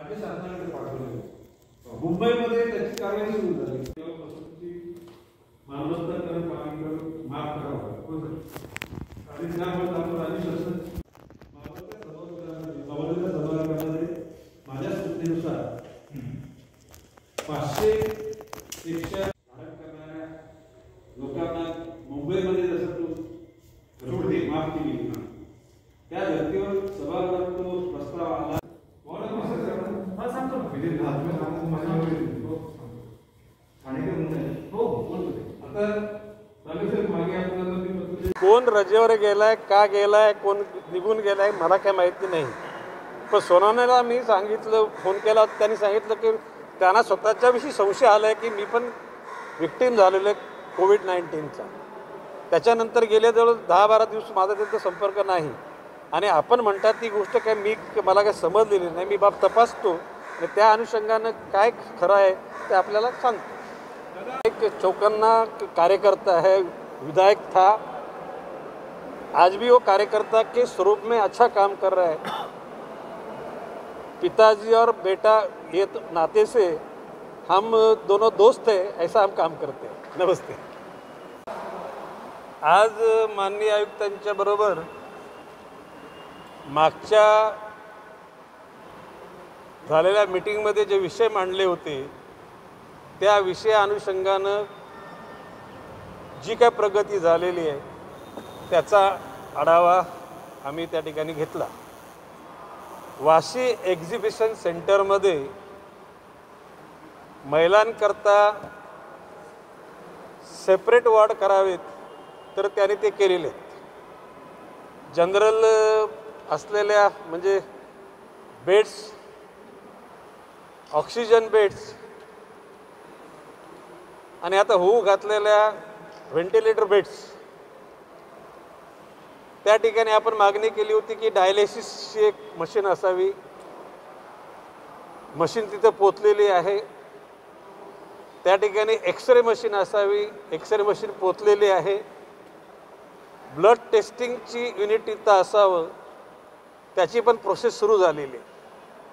राज्य शासनाकडे पाठवले. मुंबईमध्ये त्याची कारवाई सुरू झाली. मालमत्ताकरण मागणी माफ करावा आणि त्यामुळे आपण राज्य शासन माझ्या सूचनेनुसार 500 पेक्षा करणाऱ्या लोकांना मुंबईमध्ये जसं तो माफ केली त्या धर्तीवर सभागृहात तो प्रस्ताव आला. कोण रजेवर गेलाय, का गेलाय, कोण निघून गेलाय मला काय माहिती नाही. पण सोनवणेला मी सांगितलं, फोन केला, त्यांनी सांगितलं की त्यांना स्वतःच्या विषयी संशय आलाय की मी पण विक्टीम झालेलो आहे कोविड-19चा. त्याच्यानंतर गेले जवळ 10-12 दिवस माझा त्यांचा संपर्क नाही. आणि आपण म्हणतात ती गोष्ट काय मला काय समजलेली नाही. मी बाब तपासतो आणि त्या अनुषंगानं काय खरं आहे ते आपल्याला सांगतो. एक चौकन्ना कार्यकर्ता है, विधायक था, आज भी वो कार्यकर्ता के स्वरूप में अच्छा काम कर रहा है. पिताजी और बेटा ये तो नाते से हम दोनों दोस्त हैं, ऐसा हम काम करते हैं. नमस्ते. आज माननीय आयुक्तांच्या बरोबर मागच्या झालेल्या मीटिंगमध्ये जे विषय मांडले होते त्या विषय अनुषंगानं जी काय प्रगती झालेली आहे त्याचा आढावा आम्ही त्या ठिकाणी घेतला. वाशी एक्झिबिशन सेंटरमध्ये महिलांकरता सेपरेट वॉर्ड करावेत तर त्याने ते केलेले आहेत. जनरल असलेल्या म्हणजे बेड्स, ऑक्सिजन बेड्स आणि आता होऊ घातलेल्या व्हेंटिलेटर बेड्स त्या ठिकाणी आपण मागणी केली होती की डायलिसिसची एक मशीन असावी. मशीन तिथं पोचलेली आहे. त्या ठिकाणी एक्सरे मशीन असावी. एक्सरे मशीन पोचलेली आहे. ब्लड टेस्टिंगची युनिट तिथं असावं त्याची पण प्रोसेस सुरू झालेली आहे.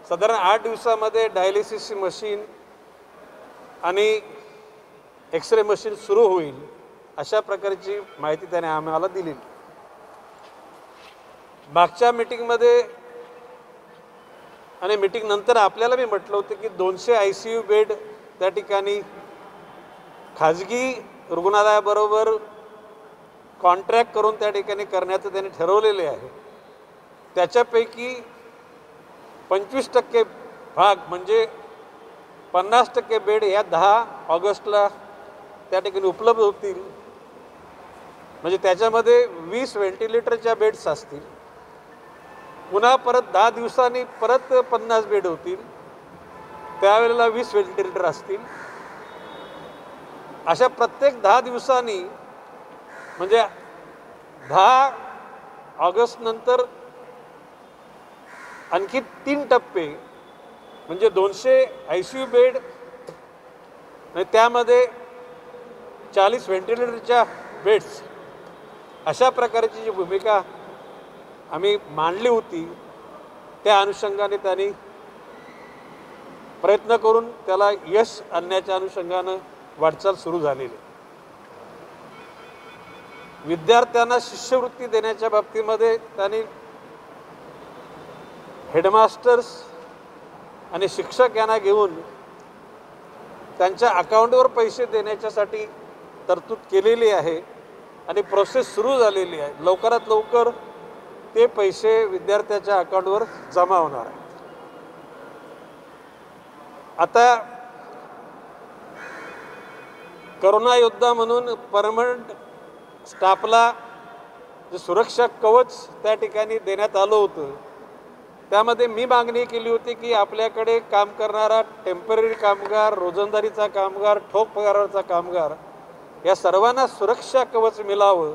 साधारण 8 दिवसामध्ये डायलिसिसची मशीन आणि एक्सरे मशीन सुरू होईल अशा प्रकारची माहिती त्याने आम्हाला दिली. मागच्या मीटिंगमध्ये आणि मीटिंग नंतर आपल्याला मी म्हटलं होतं की 200 ICU बेड त्या ठिकाणी खाजगी रुग्णालयाबरोबर कॉन्ट्रॅक्ट करून त्या ठिकाणी करण्याचं त्यांनी ठरवलेले आहे. त्याच्यापैकी 25% भाग म्हणजे 50% बेड या 10 ऑगस्टला त्या ठिकाणी उपलब्ध होतील. म्हणजे त्याच्यामध्ये 20 व्हेंटिलेटरच्या बेड्स असतील. पुन्हा परत 10 दिवसांनी परत 50 बेड होतील. त्यावेळेला 20 व्हेंटिलेटर असतील. अशा प्रत्येक 10 दिवसांनी म्हणजे 10 ऑगस्ट नंतर आणखी 3 टप्पे म्हणजे 200 ICU बेड आणि त्यामध्ये 40 व्हेंटिलेटरच्या बेड्स अशा प्रकारची जी भूमिका आम्ही मांडली होती त्या अनुषंगाने त्यांनी प्रयत्न करून त्याला यश आणण्याच्या अनुषंगानं वाटचाल सुरू झालेली. विद्यार्थ्यांना शिष्यवृत्ती देण्याच्या बाबतीमध्ये त्यांनी हेडमास्टर्स आणि शिक्षक यांना घेऊन त्यांच्या अकाउंटवर पैसे देण्याच्यासाठी तरतूद केलेली आहे आणि प्रोसेस सुरू झालेली आहे. लवकरात लवकर ते पैसे विद्यार्थ्याच्या अकाउंटवर जमा होणार आहेत. आता करोना योद्धा म्हणून परमनंट स्टाफला जे सुरक्षा कवच त्या ठिकाणी देण्यात आलं होतं त्यामध्ये मी मागणी केली होती की आपल्याकडे काम करणारा टेम्पररी कामगार, रोजंदारीचा कामगार, ठोक पगारावरचा कामगार या सर्वांना सुरक्षा कवच मिळावं.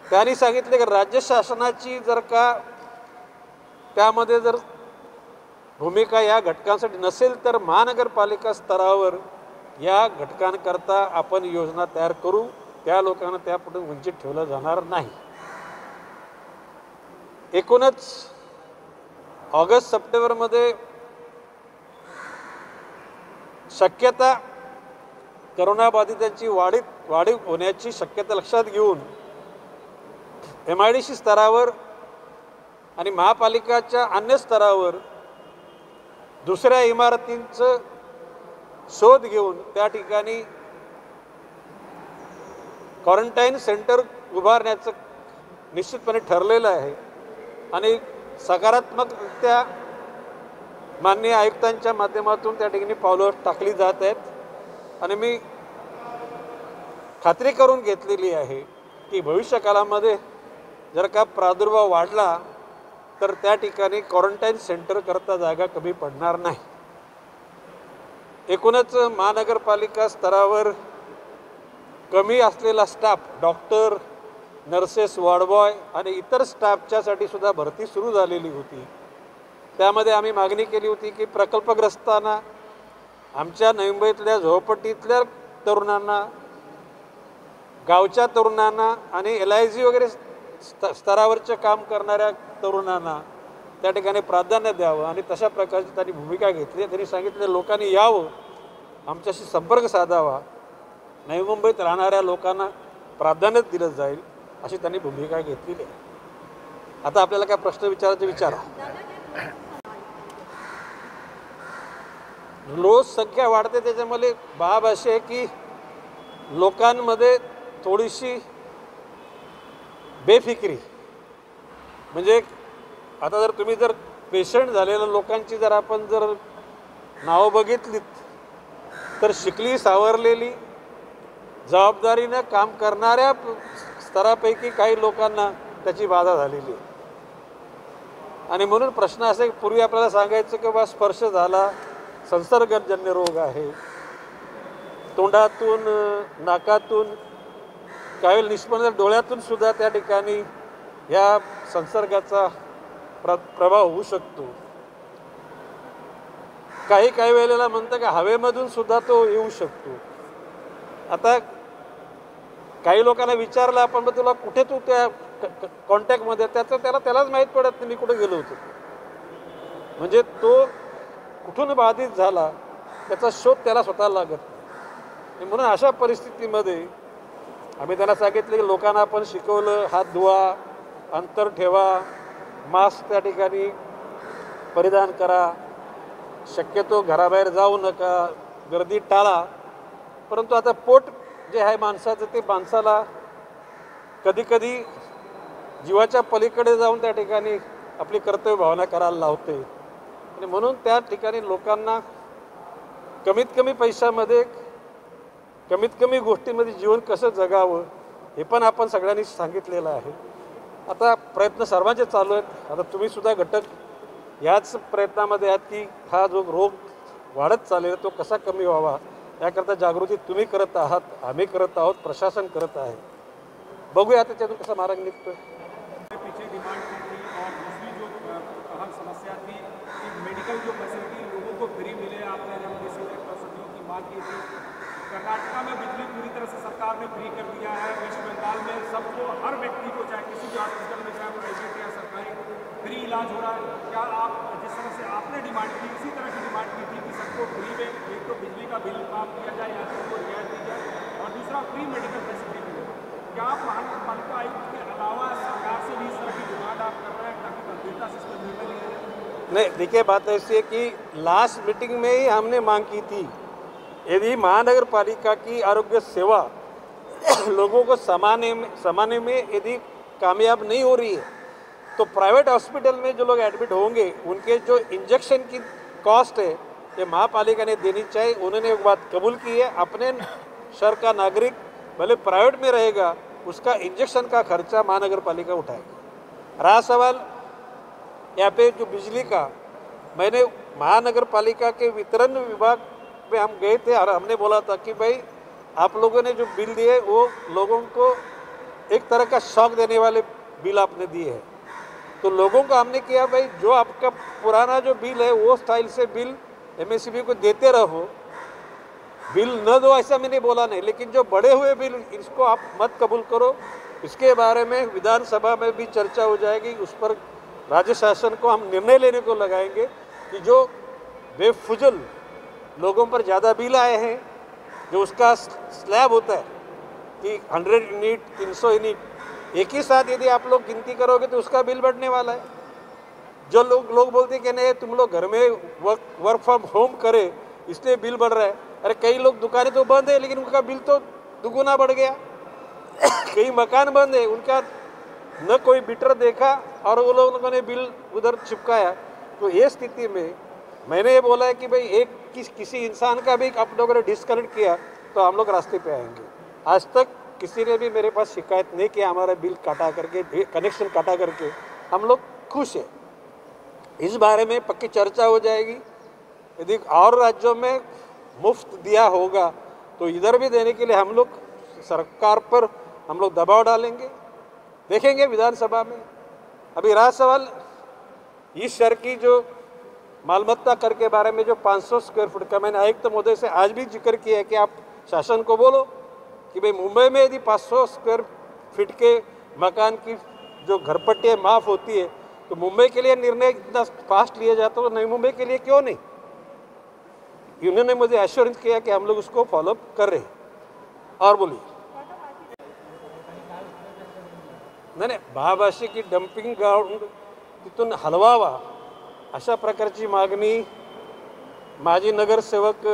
त्यांनी सांगितले की राज्य शासनाची जर का त्यामध्ये जर भूमिका या घटकांसाठी नसेल तर महानगरपालिका स्तरावर या घटकांकरता आपण योजना तयार करू. त्या लोकांना त्यापुढे वंचित ठेवलं जाणार नाही. एकूणच ऑगस्ट सप्टेंबरमध्ये शक्यता करोनाबाधितांची वाढीव होण्याची शक्यता लक्षात घेऊन MIDC स्तरावर आणि महापालिकाच्या अन्य स्तरावर दुसऱ्या इमारतींचं शोध घेऊन त्या ठिकाणी क्वारंटाईन सेंटर उभारण्याचं निश्चितपणे ठरलेलं आहे आणि सकारात्मकरित्या माननीय आयुक्तांच्या माध्यमातून त्या ठिकाणी पावलं टाकली जात आहेत आणि मी खात्री करून घेतलेली आहे की भविष्यकाळामध्ये जर का प्रादुर्भाव वाढला तर त्या ठिकाणी क्वारंटाईन सेंटर करता जागा कमी पडणार नाही. एकूणच महानगरपालिका स्तरावर कमी असलेला स्टाफ, डॉक्टर, नर्सेस, वॉर्डबॉय आणि इतर स्टाफच्यासाठी सुद्धा भरती सुरू झालेली होती. त्यामध्ये आम्ही मागणी केली होती की प्रकल्पग्रस्तांना, आमच्या नवी मुंबईतल्या झोपडपट्टीतल्या तरुणांना, गावच्या तरुणांना आणि LIG वगैरे स्तरावरचं काम करणाऱ्या तरुणांना त्या ठिकाणी प्राधान्य द्यावं आणि तशा प्रकारची त्यांनी भूमिका घेतली. त्यांनी सांगितले लोकांनी यावं, आमच्याशी संपर्क साधावा, नवी मुंबईत राहणाऱ्या लोकांना प्राधान्य दिलं जाईल अशी त्यांनी भूमिका घेतलेली आहे. आता आपल्याला काय प्रश्न विचारायचे विचारा. लोकसंख्या वाढते त्याच्यामध्ये बाब अशी आहे की लोकांमध्ये थोडीशी बेफिक्री, म्हणजे आता जर तुम्ही जर पेशंट झालेल्या लोकांची जर आपण जर नावं बघितलीत तर शिकली सावरलेली जबाबदारीनं काम करणाऱ्या स्तरापैकी काही लोकांना त्याची बाधा झालेली आहे. आणि म्हणून प्रश्न असा की पूर्वी आपल्याला सांगायचं की बा स्पर्श झाला, संसर्गजन्य रोग आहे, तोंडातून, नाकातून, काही निष्पन्न डोळ्यातून सुद्धा त्या ठिकाणी या संसर्गाचा प्रभाव होऊ शकतो. काही वेळेला म्हणतं की हवेमधून सुद्धा तो येऊ शकतो. आता काही लोकांना विचारलं आपण, मग तुला कुठे तू त्या कॉन्टॅक्टमध्ये, त्यालाच माहीत पडत नाही मी कुठे गेलो होतो. म्हणजे तो कुठून बाधित झाला त्याचा शोध त्याला स्वतःला लागत नाही. म्हणून अशा परिस्थितीमध्ये आम्ही त्यांना सांगितलं की लोकांना आपण शिकवलं, हात धुवा, अंतर ठेवा, मास्क त्या ठिकाणी परिधान करा, शक्यतो घराबाहेर जाऊ नका, गर्दी टाळा. परंतु आता पोट जे आहे माणसाचं ते माणसाला कधीकधी जीवाच्या पलीकडे जाऊन त्या ठिकाणी आपली कर्तव्य भावना करायला लावते. आणि म्हणून त्या ठिकाणी लोकांना कमीत कमी पैशामध्ये, कमीत कमी गोष्टींमध्ये जीवन कसं जगावं हे पण आपण सगळ्यांनी सांगितलेलं आहे. आता प्रयत्न सर्वांचे चालू आहेत. आता तुम्हीसुद्धा घटक ह्याच प्रयत्नामध्ये आहात की हा जो रोग वाढत चाललेला तो कसा कमी व्हावा याकरता जागृती तुम्ही करत आहात, आम्ही करत आहोत, प्रशासन करत आहे. बघूया त्याच्यातून कसा मार्ग निघतोय. पीछे डिमांड की थी और दूसरी जो अहम समस्या थी कि मेडिकल जो फैसिलिटी लोगों को फ्री मिले, आपने रेमडेसिविर औषधियों की मांग की थी. कर्नाटका में बिजली पूरी तरह से सरकार ने फ्री कर दिया है. वेस्ट बंगाल में सबको, हर व्यक्ति को, चाहे किसी भी हॉस्पिटल में, चाहे वो प्राइवेट या सरकारी, फ्री इलाज हो रहा है. क्या आप जिस तरह से आपने डिमांड की उसी तरह की डिमांड की थी कि सबको फ्री में एक तो बिजली का बिल माफ किया जाए या फिर उनको रियायत दी जाए और दूसरा फ्री मेडिकल फैसिलिटी मिले? क्या आप महानगरपालिका आयुक्त के अलावा सरकार से भी इस तरह की डिमांड आप कर रहे हैं ताकि गंभीरता से इसमें निर्णय लिया जाए? नहीं, देखिए बात ऐसी है कि लास्ट मीटिंग में ही हमने मांग की थी, यदि महानगर पालिका की आरोग्य सेवा लोगों को समाने में यदि कामयाब नहीं हो रही है तो प्राइवेट हॉस्पिटल में जो लोग एडमिट होंगे उनके जो इंजेक्शन की कॉस्ट है ये महापालिका ने देनी चाहिए. उन्होंने एक बात कबूल की है, अपने शहर का नागरिक भले प्राइवेट में रहेगा उसका इंजेक्शन का खर्चा महानगर पालिका उठाएगा. रहा सवाल यहाँ पे जो बिजली का, मैंने महानगर पालिका के वितरण विभाग में हम गए थे और हमने बोला था कि भाई आप लोगों ने जो बिल दिए वो लोगों को एक तरह का शॉक देने वाले बिल आपने दिए हैं. तो लोगों को हमने किया भाई जो आपका पुराना जो बिल है वो स्टाइल से बिल MSCB को देते रहो, बिल न दो ऐसा मैंने बोला नहीं, लेकिन जो बड़े हुए बिल इसको आप मत कबूल करो. इसके बारे में विधानसभा में भी चर्चा हो जाएगी, उस पर राज्य शासन को हम निर्णय लेने को लगाएंगे कि जो बेफुजल लोगों पर ज़्यादा बिल आए हैं, जो उसका स्लैब होता है कि 100 यूनिट 300 यूनिट एक ही साथ यदि आप लोग गिनती करोगे तो उसका बिल बढ़ने वाला है। जो लोग बोलते हैं कि नहीं तुम लोग घर में वर्क फ्रॉम होम करे इसलिए बिल बढ़ रहा है। अरे कई लोग दुकानें तो बंद है लेकिन उनका बिल तो दुगुना बढ़ गया। कई मकान बंद है, उनका न कोई मीटर देखा और वो लोगों ने बिल उधर चिपकाया। तो ये स्थिति में मैंने ये बोला है कि भाई किसी इंसान का भी आप लोगों ने डिस्कनेक्ट किया तो हम लोग रास्ते पे आएंगे। आज तक किसी ने भी मेरे पास शिकायत नहीं किया हमारा बिल काटा करके, कनेक्शन काटा करके। हम लोग खुश हैं। इस बारे में पक्की चर्चा हो जाएगी। यदि और राज्यों में मुफ्त दिया होगा तो इधर भी देने के लिए हम लोग सरकार पर हम लोग दबाव डालेंगे। देखेंगे विधानसभा में। अभी रहा सवाल इस शहर की जो मालमत्ता कर के बारे में जो 500 स्क्वायर फुट का, मैंने आयुक्त महोदय से आज भी जिक्र किया है कि आप शासन को बोलो कि भाई मुंबई में यदि 500 स्क्वायर फीट के मकान की जो घरपट्टियाँ माफ़ होती है तो मुंबई के लिए निर्णय इतना फास्ट लिया जाता है, नई मुंबई के लिए क्यों नहीं? उन्होंने मुझे एश्योरेंस किया कि हम लोग उसको फॉलोअप कर रहे हैं। और बोलिए नाही महाभाषी की डम्पिंग ग्राउंड तिथून हलवावा अशा प्रकारची मागणी माजी नगरसेवक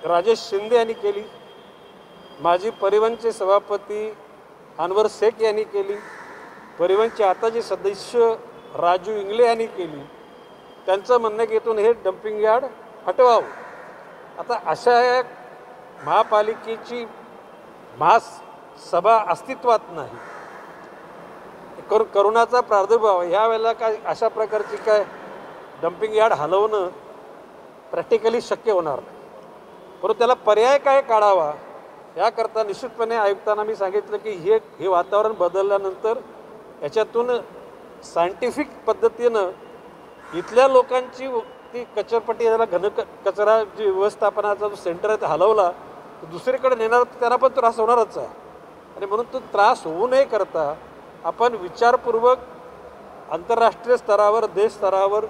राजेश शिंदे यांनी केली, माजी परिवहनचे सभापती अनवर शेख यांनी केली, परिवहनचे आताचे सदस्य राजू इंगले यांनी केली। त्यांचं म्हणणं की इथून हे डम्पिंग यार्ड हटवावं। आता अशा महापालिकेची महासभा अस्तित्वात नाही। करोनाचा प्रादुर्भाव ह्या वेळेला काय अशा प्रकारची काय डम्पिंग यार्ड हलवणं प्रॅक्टिकली शक्य होणार नाही। परंतु त्याला पर्याय काय काढावा याकरता निश्चितपणे आयुक्तांना मी सांगितलं की हे वातावरण बदलल्यानंतर याच्यातून सायंटिफिक पद्धतीनं इथल्या लोकांची ती कचरपट्टी याला घन कचरा जी व्यवस्थापनाचा जो सेंटर आहे ते हलवला तर दुसरीकडे नेणार त्यांना पण त्रास होणारच आहे। आणि म्हणून तो त्रास होऊ नये करता आपण विचारपूर्वक आंतरराष्ट्रीय स्तरावर देश स्तरावर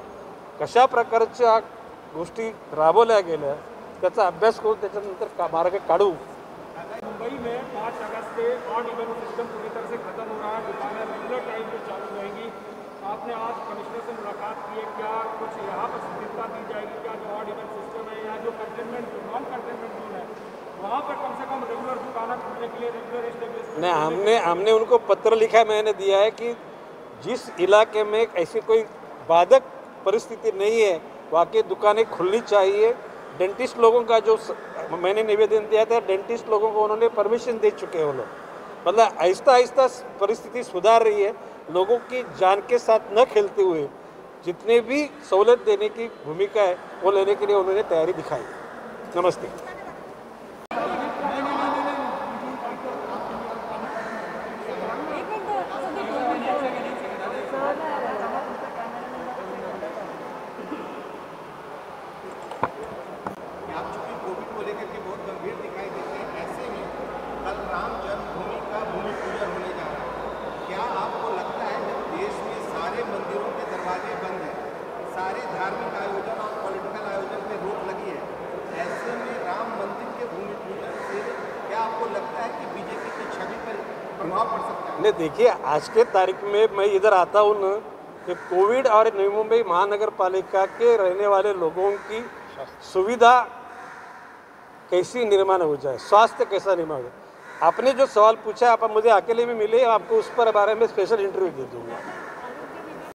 कशा प्रकारच्या गोष्टी राबवल्या गेल्या त्याचा अभ्यास करून त्याच्यानंतर मार्ग काढू। मुंबई में 5 अगस्त से ऑड इवन सिस्टम पूरी तरह से खत्म हो रहा है। दुकानें रेगुलर टाइम पे चालू रहेंगी। आपने आज कमिश्नर से मुलाकात की है, क्या कुछ यहाँ पर स्थिरता दी जाएगी? क्या जो ऑड इवन सिस्टम है या जो कंटेनमेंट नॉन कंटेनमेंट जोन है वहाँ पर कम से कम रेगुलर दुकानें खुलने के लिए रेगुलर एस्टेब्लिशमेंट? नहीं, हमने उनको पत्र लिखा है, मैंने दिया है कि जिस इलाके में ऐसी कोई बाधक परिस्थिति नहीं है वहाँ की दुकानें खुलनी चाहिए। डेंटिस्ट लोगों का जो मैंने निवेदन दिया था, डेंटिस्ट लोगों को उन्होंने परमिशन दे चुके हैं। वो लोग मतलब आहिस्ता आहिस्ता परिस्थिति सुधार रही है। लोगों की जान के साथ न खेलते हुए जितने भी सहूलत देने की भूमिका है वो लेने के लिए उन्होंने तैयारी दिखाई। नमस्ते। सारे धार्मिक आयोजन और पॉलिटिकल आयोजन पे रोक लगी है, ऐसे में राम मंदिर के भूमि पूजन से क्या आपको लगता है कि बीजेपी की छवि पर प्रभाव पड़ सकता है? नहीं, देखिए आज के तारीख में मैं इधर आता हूँ न कि कोविड और नई मुंबई महानगर पालिका के रहने वाले लोगों की सुविधा कैसी निर्माण हो जाए, स्वास्थ्य कैसा निर्माण हो जाए। आपने जो सवाल पूछा आप मुझे अकेले में मिले, आपको उस पर बारे में स्पेशल इंटरव्यू दे दूँगा।